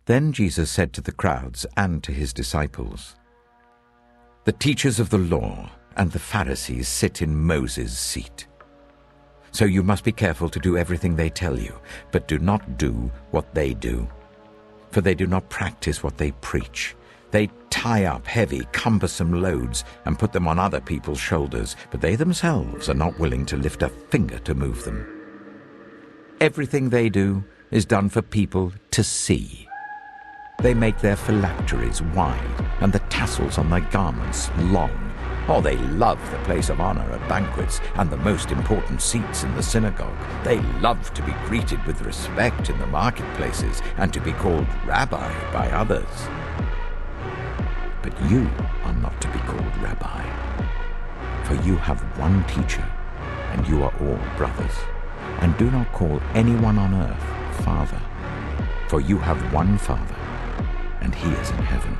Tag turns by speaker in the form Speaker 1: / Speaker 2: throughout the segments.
Speaker 1: Then Jesus said to the crowds and to his disciples, "The teachers of the law and the Pharisees sit in Moses' seat. So you must be careful to do everything they tell you, but do not do what they do. For they do not practice what they preach. They tie up heavy, cumbersome loads and put them on other people's shoulders, but they themselves are not willing to lift a finger to move them. Everything they do is done for people to see. They make their phylacteries wide and the tassels on their garments long. Oh, they love the place of honor at banquets and the most important seats in the synagogue. They love to be greeted with respect in the marketplaces and to be called rabbi by others. But you are not to be called rabbi, for you have one teacher, and you are all brothers. And do not call anyone on earth Father, for you have one Father, and he is in heaven.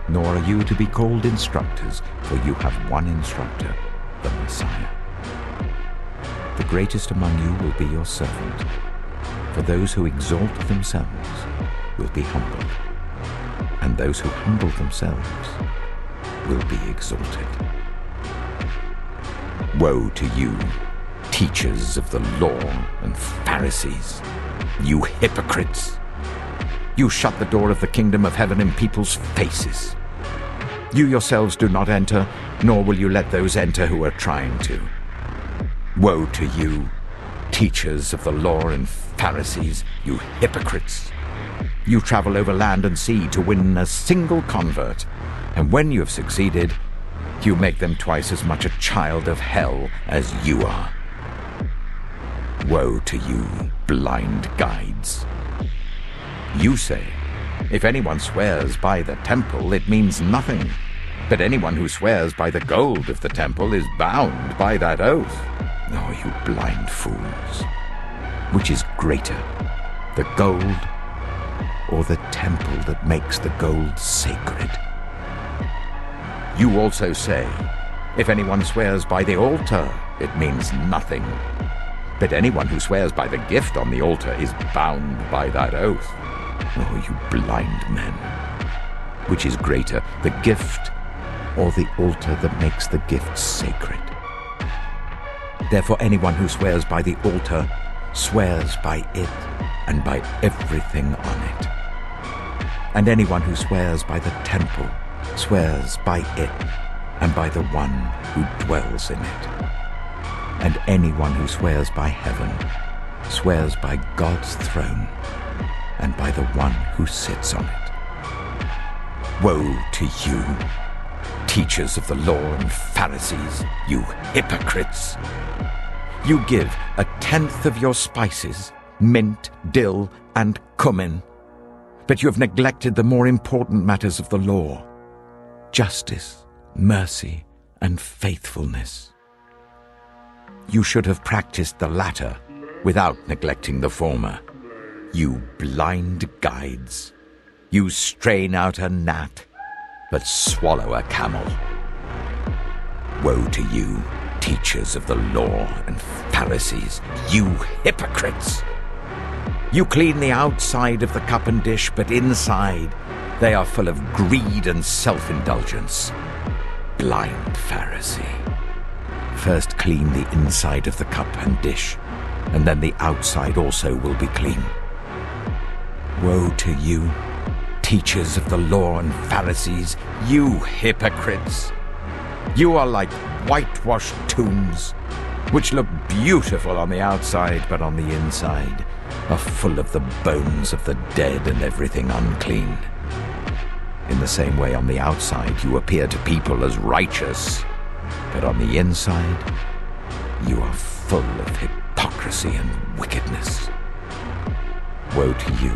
Speaker 1: Nor are you to be called instructors, for you have one instructor, the Messiah. The greatest among you will be your servant, for those who exalt themselves will be humbled, and those who humble themselves will be exalted. Woe to you, teachers of the law and Pharisees, you hypocrites! You shut the door of the kingdom of heaven in people's faces. You yourselves do not enter, nor will you let those enter who are trying to. Woe to you, teachers of the law and Pharisees, you hypocrites! You travel over land and sea to win a single convert, and when you have succeeded, you make them twice as much a child of hell as you are. Woe to you, blind guides! You say, if anyone swears by the temple, it means nothing. But anyone who swears by the gold of the temple is bound by that oath. Oh, you blind fools! Which is greater, the gold or the temple that makes the gold sacred? You also say, if anyone swears by the altar, it means nothing. But anyone who swears by the gift on the altar is bound by that oath. Oh, you blind men! Which is greater, the gift or the altar that makes the gift sacred? Therefore anyone who swears by the altar swears by it and by everything on it. And anyone who swears by the temple swears by it and by the one who dwells in it. And anyone who swears by heaven swears by God's throne and by the one who sits on it. Woe to you, teachers of the law and Pharisees, you hypocrites! You give 1/10 of your spices, mint, dill, and cumin, but you have neglected the more important matters of the law: justice, mercy, and faithfulness. You should have practiced the latter without neglecting the former. You blind guides! You strain out a gnat, but swallow a camel. Woe to you, teachers of the law and Pharisees, you hypocrites! You clean the outside of the cup and dish, but inside they are full of greed and self-indulgence. Blind Pharisee! First clean the inside of the cup and dish, and then the outside also will be clean. Woe to you, teachers of the law and Pharisees, you hypocrites! You are like whitewashed tombs, which look beautiful on the outside, but on the inside are full of the bones of the dead and everything unclean. In the same way, on the outside you appear to people as righteous, but on the inside you are full of hypocrisy and wickedness. Woe to you,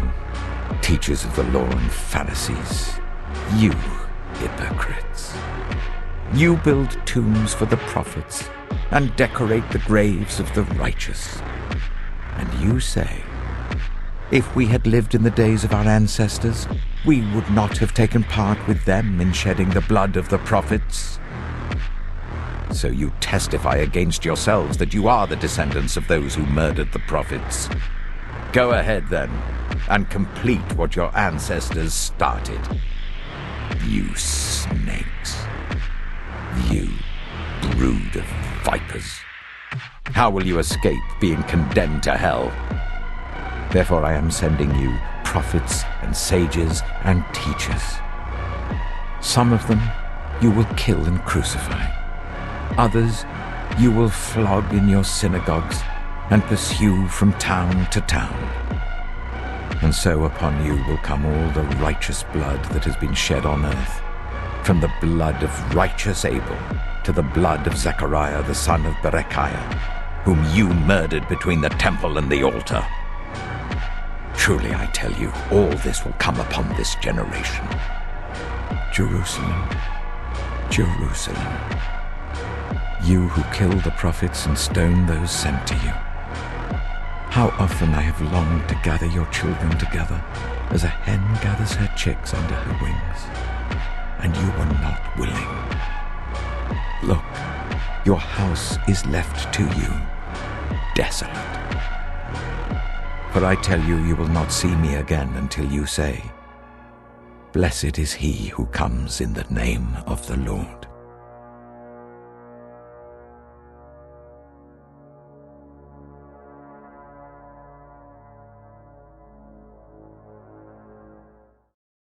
Speaker 1: teachers of the law and Pharisees, you hypocrites! You build tombs for the prophets and decorate the graves of the righteous. And you say, if we had lived in the days of our ancestors, we would not have taken part with them in shedding the blood of the prophets. So you testify against yourselves that you are the descendants of those who murdered the prophets. Go ahead, then, and complete what your ancestors started. You snakes. You brood of vipers. How will you escape being condemned to hell? Therefore I am sending you prophets and sages and teachers. Some of them you will kill and crucify. Others you will flog in your synagogues and pursue from town to town. And so upon you will come all the righteous blood that has been shed on earth, from the blood of righteous Abel to the blood of Zechariah the son of Berechiah, whom you murdered between the temple and the altar. Truly I tell you, all this will come upon this generation. Jerusalem, Jerusalem, you who kill the prophets and stone those sent to you. How often I have longed to gather your children together, as a hen gathers her chicks under her wings, and you were not willing. Look, your house is left to you, desolate. For I tell you, you will not see me again until you say, Blessed is he who comes in the name of the Lord.